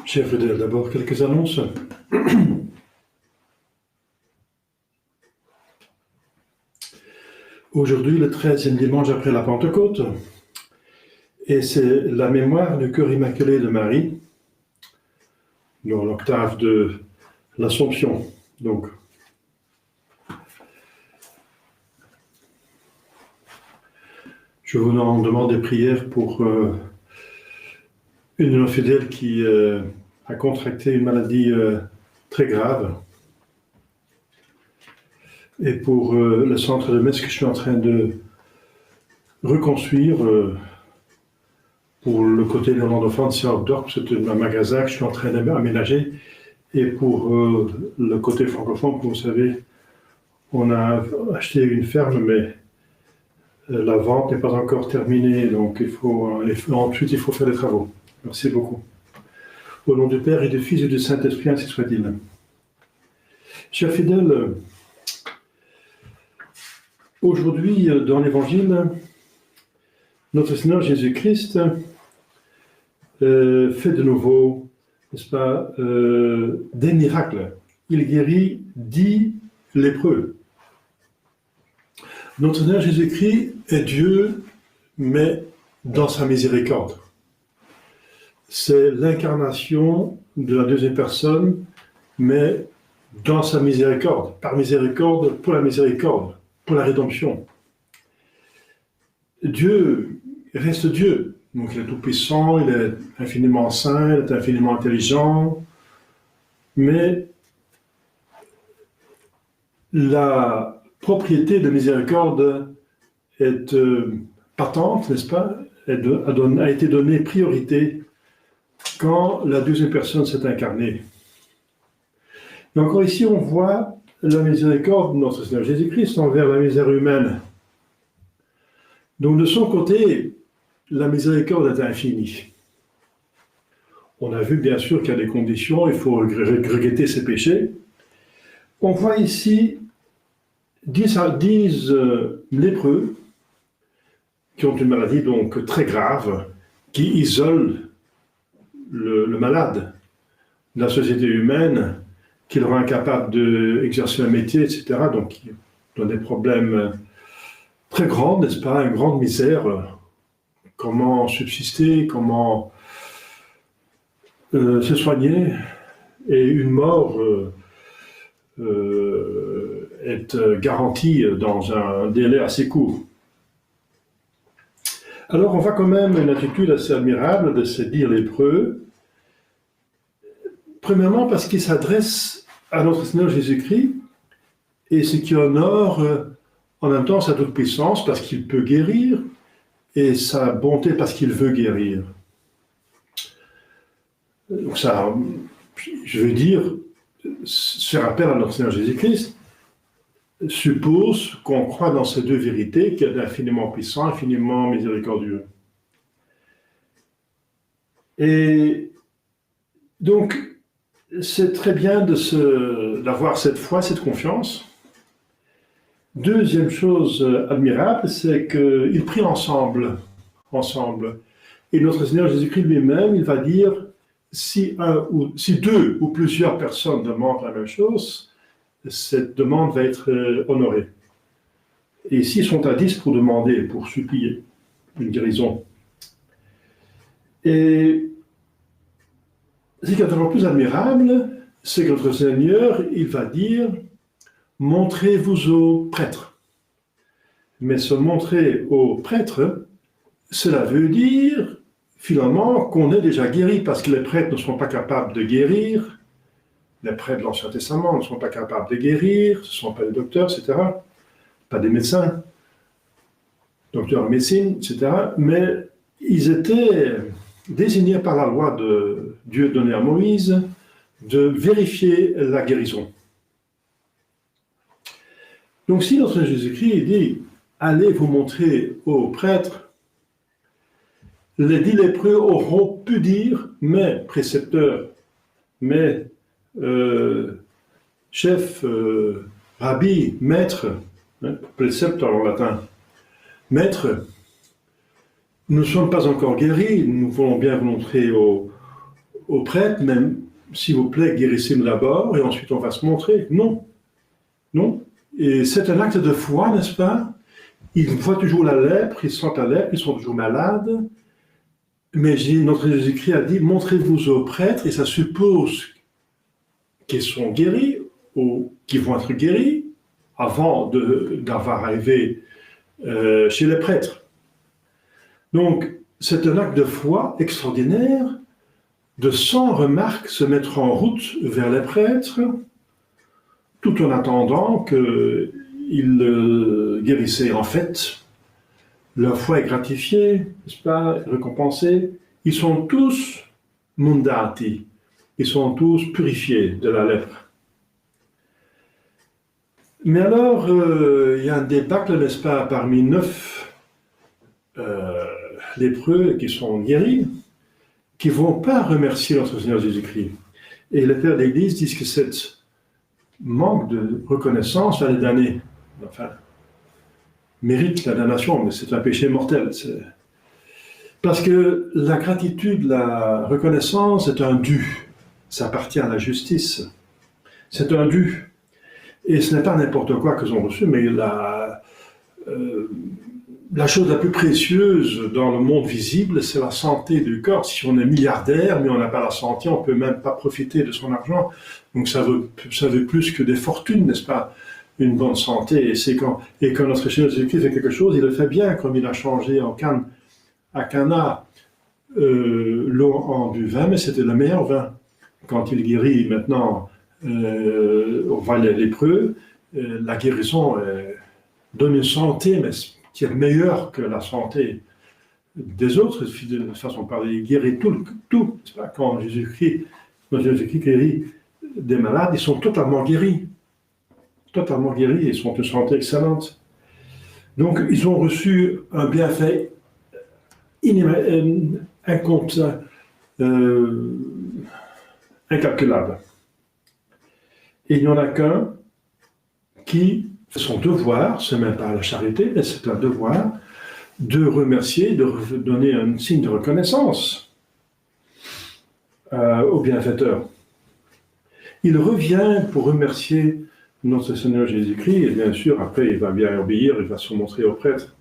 Chers fidèles, d'abord quelques annonces. Aujourd'hui, le 13e dimanche après la Pentecôte, et c'est la mémoire du cœur immaculé de Marie, dans l'octave de l'Assomption. Donc, je vous demande des prières pour une de nos fidèles qui a contracté une maladie très grave, et pour le centre de messe que je suis en train de reconstruire pour le côté néerlandophone de Saint-Dorp, c'est un magasin que je suis en train d'aménager, et pour le côté francophone, comme vous savez, on a acheté une ferme, mais la vente n'est pas encore terminée, donc ensuite il faut faire des travaux. Merci beaucoup. Au nom du Père et du Fils et du Saint-Esprit, ainsi soit-il. Chers fidèles, aujourd'hui, dans l'Évangile, notre Seigneur Jésus-Christ fait de nouveau, n'est-ce pas, des miracles. Il guérit 10 lépreux. Notre Seigneur Jésus-Christ est Dieu, mais dans sa miséricorde. C'est l'incarnation de la deuxième personne, mais dans sa miséricorde, par miséricorde, pour la miséricorde, pour la rédemption. Dieu reste Dieu, donc il est tout-puissant, il est infiniment saint, il est infiniment intelligent, mais la propriété de miséricorde est patente, n'est-ce pas, a été donnée priorité quand la deuxième personne s'est incarnée. Et encore ici, on voit la miséricorde de notre Seigneur Jésus-Christ envers la misère humaine. Donc de son côté, la miséricorde est infinie. On a vu bien sûr qu'il y a des conditions, il faut regretter ses péchés. On voit ici 10 lépreux qui ont une maladie donc très grave, qui isole le malade de la société humaine, qui le rend incapable d'exercer un métier, etc. Donc, qui donne des problèmes très grands, n'est-ce pas, une grande misère. Comment subsister, comment se soigner, et une mort est garantie dans un délai assez court. Alors, on voit quand même une attitude assez admirable de ces 10 lépreux. Premièrement, parce qu'ils s'adressent à notre Seigneur Jésus-Christ, et ce qui honore en même temps sa toute-puissance, parce qu'il peut guérir, et sa bonté, parce qu'il veut guérir. Donc ça, je veux dire, ce rappel à notre Seigneur Jésus-Christ suppose qu'on croit dans ces deux vérités, qu'il est infiniment puissant, infiniment miséricordieux. Et donc, c'est très bien d'avoir cette foi, cette confiance. Deuxième chose admirable, c'est qu'ils prient ensemble. Et notre Seigneur Jésus-Christ lui-même, il va dire, si deux ou plusieurs personnes demandent la même chose, cette demande va être honorée. Et ici, ils sont à 10 pour demander, pour supplier une guérison. Et ce qui est encore plus admirable, c'est que notre Seigneur, il va dire, montrez-vous aux prêtres. Mais se montrer aux prêtres, cela veut dire, finalement, qu'on est déjà guéri, parce que les prêtres ne sont pas capables de guérir, les prêtres de l'Ancien Testament ne sont pas capables de guérir, ce ne sont pas des docteurs, etc., pas des médecins, docteurs en médecine, etc., mais ils étaient désignés par la loi de Dieu donnée à Moïse de vérifier la guérison. Donc si notre Jésus-Christ dit « Allez vous montrer aux prêtres », les 10 lépreux auront pu dire « Mais, précepteur, mais, chef, rabbi, maître, précepteur en latin, maître, nous ne sommes pas encore guéris, nous voulons bien vous montrer aux au prêtre, même s'il vous plaît, guérissez-nous d'abord et ensuite on va se montrer. Non, non. Et c'est un acte de foi, n'est-ce pas? Ils voient toujours la lèpre, ils sentent la lèpre, ils sont toujours malades. Mais notre Jésus-Christ a dit, montrez-vous aux prêtres, et ça suppose qu'ils sont guéris, ou qu'ils vont être guéris, avant d'avoir arrivé chez les prêtres. Donc, c'est un acte de foi extraordinaire, de sans remarque se mettre en route vers les prêtres, tout en attendant qu'ils guérissaient. En fait, leur foi est gratifiée, n'est-ce pas, récompensée. Ils sont tous mundati, ils sont tous purifiés de la lèpre. Mais alors, il y a un débâcle, n'est-ce pas, parmi 9 lépreux qui sont guéris, qui ne vont pas remercier notre Seigneur Jésus-Christ. Et les pères d'Église disent que cette manque de reconnaissance va les damner. Enfin, mérite la damnation, mais c'est un péché mortel. Parce que la gratitude, la reconnaissance est un dû. Ça appartient à la justice. C'est un dû. Et ce n'est pas n'importe quoi qu'ils ont reçu, mais la chose la plus précieuse dans le monde visible, c'est la santé du corps. Si on est milliardaire, mais on n'a pas la santé, on ne peut même pas profiter de son argent. Donc ça veut plus que des fortunes, n'est-ce pas? Une bonne santé. Et quand notre Seigneur Jésus-Christ fait quelque chose, il le fait bien, comme il a changé à Cana l'eau en du vin, mais c'était le meilleur vin. Quand il guérit maintenant, on voit les lépreux, la guérison donne une santé, mais qui est meilleure que la santé des autres. De façon de parler, il guérit tout. C'est pas quand Jésus-Christ guérit des malades, ils sont totalement guéris. Totalement guéris, ils sont une santé excellente. Donc, ils ont reçu un bienfait incalculable. Et il n'y en a qu'un qui fait son devoir, ce n'est même pas la charité, mais c'est un devoir, de remercier, de donner un signe de reconnaissance au bienfaiteur. Il revient pour remercier notre Seigneur Jésus-Christ, et bien sûr, après, il va bien obéir, il va se montrer au prêtre.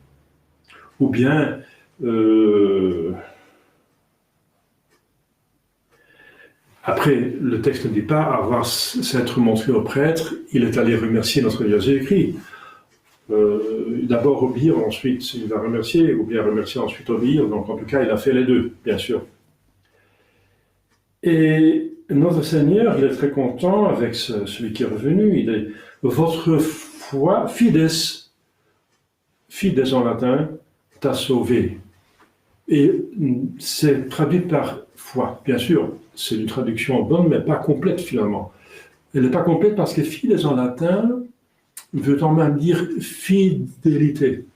Ou bien, après, le texte ne dit pas avoir s'être montré au prêtre, il est allé remercier notre Seigneur Jésus-Christ. D'abord obéir, ensuite il va remercier, ou bien remercier, ensuite obéir. Donc en tout cas, il a fait les deux, bien sûr. Et notre Seigneur, il est très content avec celui qui est revenu. Il est votre foi, fides en latin, t'a sauvé. Et c'est traduit par foi. Bien sûr, c'est une traduction bonne, mais pas complète finalement. Elle n'est pas complète parce que fides en latin veut en même dire fidélité.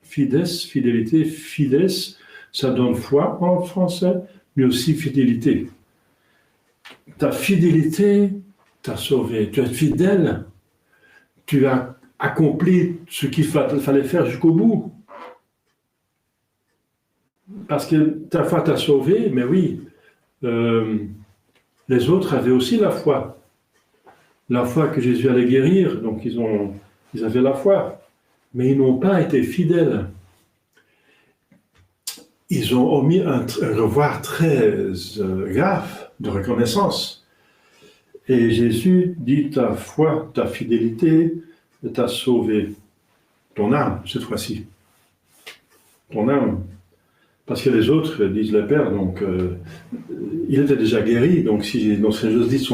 Fides, fidélité, fides, ça donne foi en français, mais aussi fidélité. Ta fidélité t'a sauvé. Tu es fidèle. Tu as accompli ce qu'il fallait faire jusqu'au bout. Parce que ta foi t'a sauvé, mais oui, les autres avaient aussi la foi. La foi que Jésus allait guérir, donc ils avaient la foi. Mais ils n'ont pas été fidèles. Ils ont omis un revoir très grave de reconnaissance. Et Jésus dit, ta foi, ta fidélité t'a sauvé. Ton âme, cette fois-ci. Ton âme. Parce que les autres, disent les pères, donc il était déjà guéri, donc si notre Seigneur dit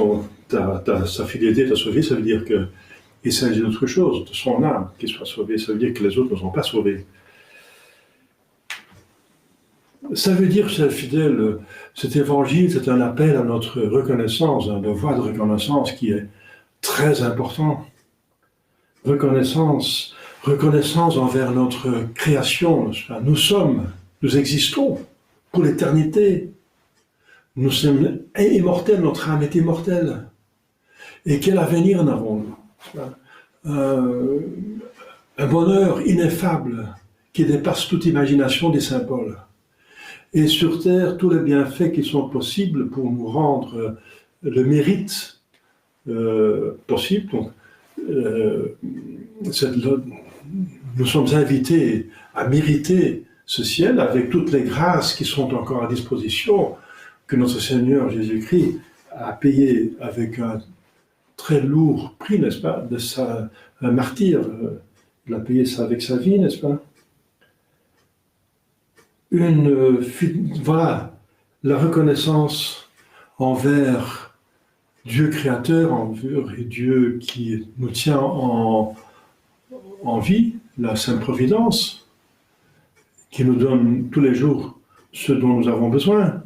sa fidélité t'a sauvé, ça veut dire qu'il s'agit d'autre chose, de son âme qui soit sauvée, ça veut dire que les autres ne sont pas sauvés. Ça veut dire, chers fidèles, cet évangile, c'est un appel à notre reconnaissance, un devoir de reconnaissance qui est très important. Reconnaissance envers notre création. Nous existons pour l'éternité. Nous sommes immortels, notre âme est immortelle. Et quel avenir n'avons-nous? Un bonheur ineffable qui dépasse toute imagination des saints Paul. et sur terre tous les bienfaits qui sont possibles pour nous rendre le mérite possible. Donc, nous sommes invités à mériter ce ciel avec toutes les grâces qui sont encore à disposition, que notre Seigneur Jésus-Christ a payé avec un très lourd prix, n'est-ce pas, un martyr. Il a payé ça avec sa vie, n'est-ce pas? Voilà, la reconnaissance envers Dieu créateur, envers Dieu qui nous tient en vie, la Sainte Providence, qui nous donne tous les jours ce dont nous avons besoin,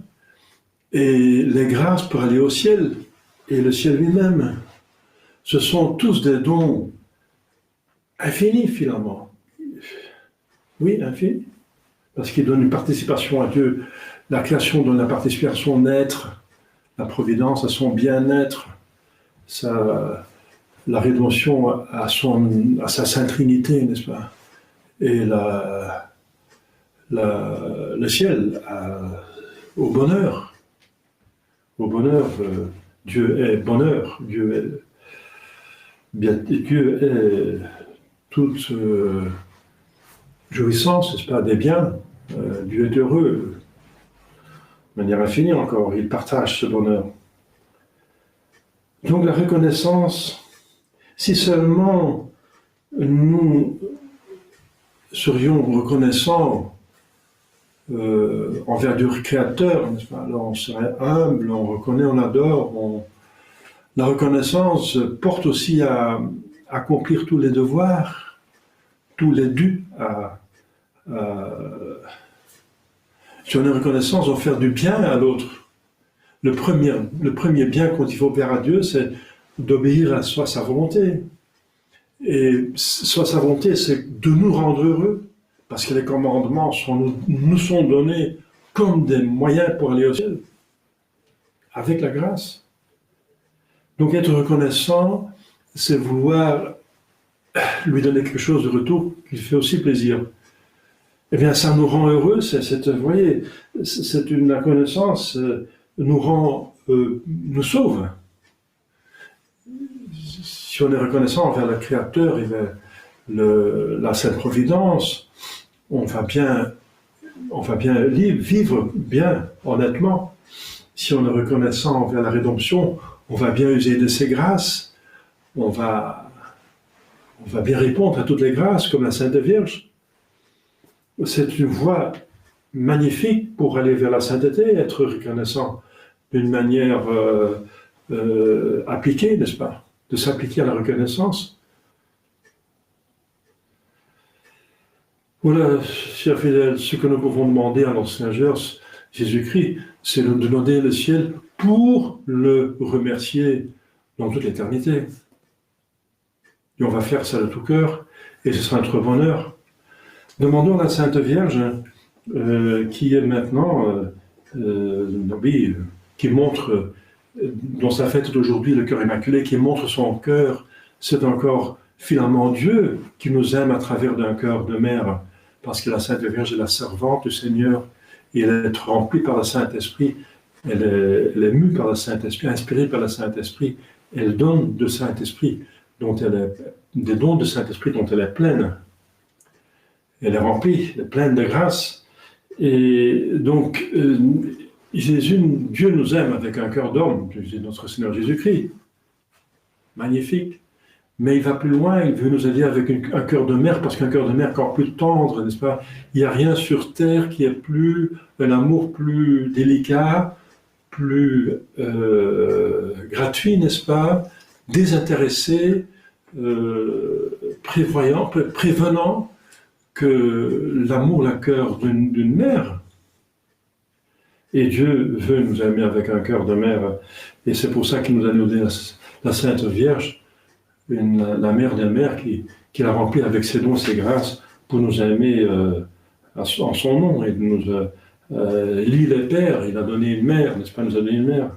et les grâces pour aller au ciel, et le ciel lui-même. Ce sont tous des dons infinis, finalement. Oui, infinis. Parce qu'il donne une participation à Dieu. La création donne la participation à son être, la providence à son bien-être, la rédemption à sa Sainte Trinité, n'est-ce pas? Et le ciel au bonheur. Au bonheur, Dieu est bonheur, Dieu est toute jouissance, n'est-ce pas, des biens. Dieu est heureux, de manière infinie encore, il partage ce bonheur. Donc la reconnaissance, si seulement nous serions reconnaissants envers Dieu créateur, n'est-ce pas, alors on serait humble, on reconnaît, on adore. La reconnaissance porte aussi à accomplir tous les devoirs, tous les dus, si on est reconnaissant, on va faire du bien à l'autre. Le premier bien qu'il faut faire à Dieu, c'est d'obéir à sa volonté. Et sa volonté, c'est de nous rendre heureux, parce que les commandements nous sont donnés comme des moyens pour aller au ciel, avec la grâce. Donc être reconnaissant, c'est vouloir lui donner quelque chose de retour qui fait aussi plaisir. Eh bien, ça nous rend heureux, vous voyez, c'est une reconnaissance, nous sauve. Si on est reconnaissant envers le Créateur et la Sainte Providence, on va bien vivre bien, honnêtement. Si on est reconnaissant envers la rédemption, on va bien user de ses grâces, on va bien répondre à toutes les grâces, comme la Sainte Vierge. C'est une voie magnifique pour aller vers la sainteté, être reconnaissant d'une manière appliquée, n'est-ce pas? De s'appliquer à la reconnaissance. Voilà, chers fidèles, ce que nous pouvons demander à notre Seigneur Jésus-Christ, c'est de nous donner le ciel pour le remercier dans toute l'éternité. Et on va faire ça de tout cœur, et ce sera notre bonheur. Demandons à la Sainte Vierge, qui est maintenant, qui montre, dans sa fête d'aujourd'hui, le cœur immaculé, qui montre son cœur, c'est encore finalement Dieu qui nous aime à travers d'un cœur de mère, parce que la Sainte Vierge est la servante du Seigneur, et elle est remplie par le Saint-Esprit, elle est mue par le Saint-Esprit, inspirée par le Saint-Esprit, elle donne de Saint-Esprit, des dons de Saint-Esprit dont elle est pleine. Elle est remplie, elle est pleine de grâce. Et donc, Dieu nous aime avec un cœur d'homme, notre Seigneur Jésus-Christ. Magnifique. Mais il va plus loin, il veut nous aider avec un cœur de mère, parce qu'un cœur de mère encore plus tendre, n'est-ce pas? Il n'y a rien sur terre qui ait un amour plus délicat, plus gratuit, n'est-ce pas? Désintéressé, prévenant, que l'amour, le cœur d'une mère. Et Dieu veut nous aimer avec un cœur de mère. Et c'est pour ça qu'il nous a donné la Sainte Vierge, la mère des mères, qui l'a remplie avec ses dons, ses grâces, pour nous aimer en son nom. Et lui, le Père, il a donné une mère, n'est-ce pas, il nous a donné une mère.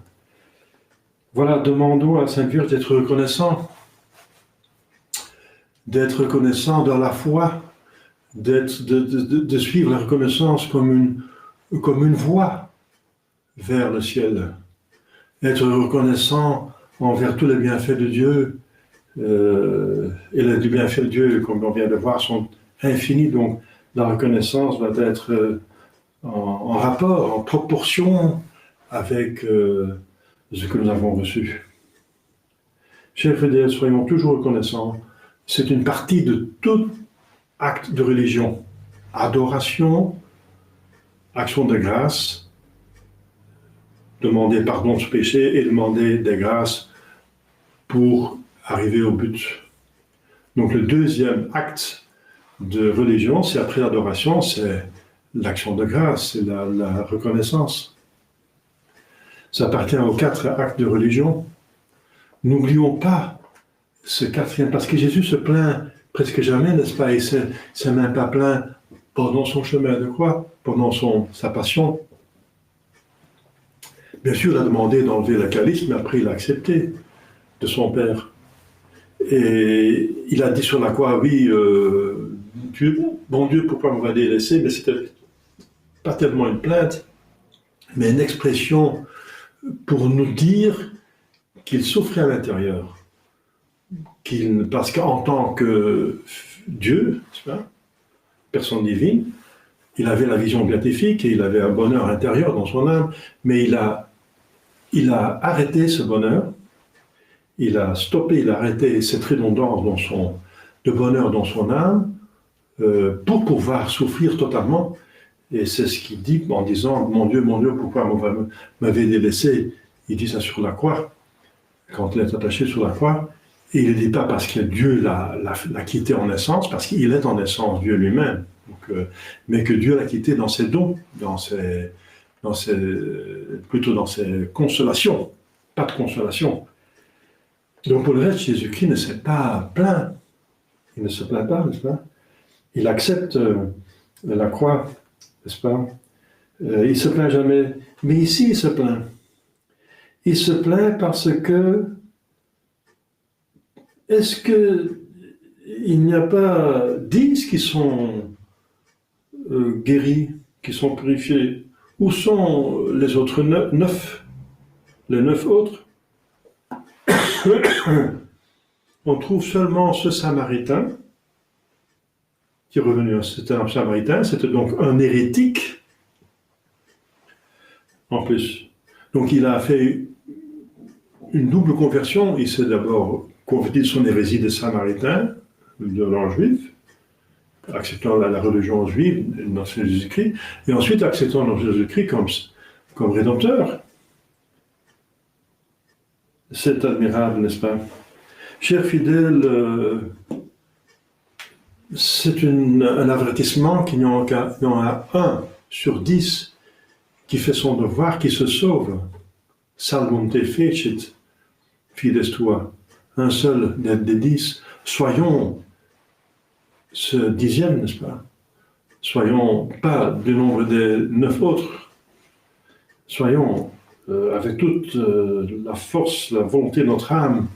Voilà, demandons à la Sainte Vierge d'être reconnaissant dans la foi, de suivre la reconnaissance comme comme une voie vers le ciel. Être reconnaissant envers tous les bienfaits de Dieu, et les bienfaits de Dieu, comme on vient de voir, sont infinis. Donc la reconnaissance va être en rapport, en proportion avec ce que nous avons reçu. Chers fidèles, soyons toujours reconnaissants. C'est une partie de tout acte de religion. Adoration, action de grâce, demander pardon de ce péché et demander des grâces pour arriver au but. Donc le deuxième acte de religion, c'est après l'adoration, c'est l'action de grâce, c'est la reconnaissance. Ça appartient aux 4 actes de religion. N'oublions pas ce 4e, parce que Jésus se plaint presque jamais, n'est-ce pas? Il ne s'est même pas plaint pendant son chemin de croix, pendant sa passion. Bien sûr, il a demandé d'enlever le calice, mais après il a accepté de son Père. Et il a dit sur la croix, oui, bon Dieu, pourquoi vous m'avez laissé? Mais c'était pas tellement une plainte, mais une expression pour nous dire qu'il souffrait à l'intérieur. Parce qu'en tant que Dieu, personne divine, il avait la vision béatifique et il avait un bonheur intérieur dans son âme, mais il a arrêté ce bonheur, il a stoppé, il a arrêté cette redondance de bonheur dans son âme pour pouvoir souffrir totalement. Et c'est ce qu'il dit en disant « Mon Dieu, pourquoi vous m'avez délaissé ?» Il dit ça sur la croix, quand il est attaché sur la croix. Et il ne dit pas parce que Dieu l'a quitté en essence, parce qu'il est en essence Dieu lui-même, mais que Dieu l'a quitté dans ses dons, plutôt dans ses consolations, pas de consolation. Donc pour le reste, Jésus-Christ ne s'est pas plaint. Il ne se plaint pas, n'est-ce pas? Il accepte la croix, n'est-ce pas? Il ne se plaint jamais. Mais ici, il se plaint. Il se plaint parce que est-ce qu'il n'y a pas 10 qui sont guéris, qui sont purifiés? Où sont les autres 9? Les 9 autres? On trouve seulement ce Samaritain qui est revenu. C'était un Samaritain, c'était donc un hérétique en plus. Donc il a fait une double conversion. Il s'est d'abord converti de son hérésie de Samaritain, de l'an juif, acceptant la religion juive, dans Jésus-Christ, et ensuite acceptant dans Jésus-Christ comme rédempteur. C'est admirable, n'est-ce pas? Chers fidèles, c'est un avertissement qu'il n'y en a 1 sur 10 qui fait son devoir, qui se sauve. Salvum te fecit, fides tua. Un seul des 10. Soyons ce 10e, n'est-ce pas? Soyons pas du nombre des 9 autres. Soyons avec toute la force, la volonté de notre âme,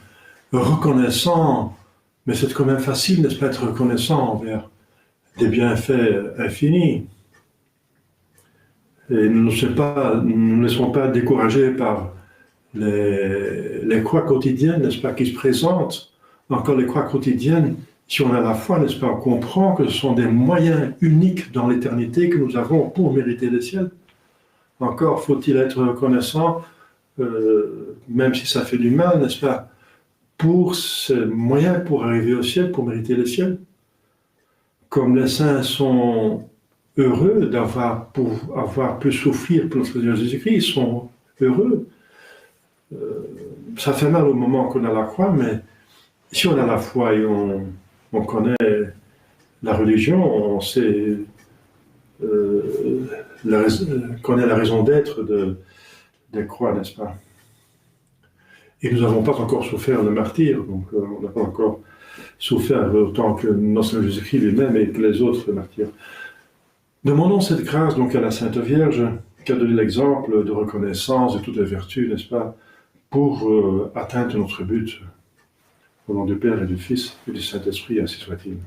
reconnaissant, mais c'est quand même facile, n'est-ce pas, être reconnaissant envers des bienfaits infinis. Et nous ne laissons pas décourager par les croix quotidiennes, n'est-ce pas, qui se présentent. Encore les croix quotidiennes, si on a la foi, n'est-ce pas, on comprend que ce sont des moyens uniques dans l'éternité que nous avons pour mériter le ciel. Encore faut-il être reconnaissant, même si ça fait du mal, n'est-ce pas, pour ces moyens pour arriver au ciel, pour mériter le ciel. Comme les saints sont heureux d'avoir pu souffrir pour notre Seigneur Jésus-Christ, ils sont heureux. Ça fait mal au moment qu'on a la croix, mais si on a la foi et on connaît la religion, on sait connaît la raison d'être des croix, n'est-ce pas? Et nous n'avons pas encore souffert le martyre, donc on n'a pas encore souffert autant que notre Seigneur Jésus-Christ lui-même et que les autres martyrs. Demandons cette grâce donc à la Sainte Vierge, qui a donné l'exemple de reconnaissance de toutes les vertus, n'est-ce pas, pour atteindre notre but. Au nom du Père et du Fils et du Saint-Esprit, ainsi soit-il.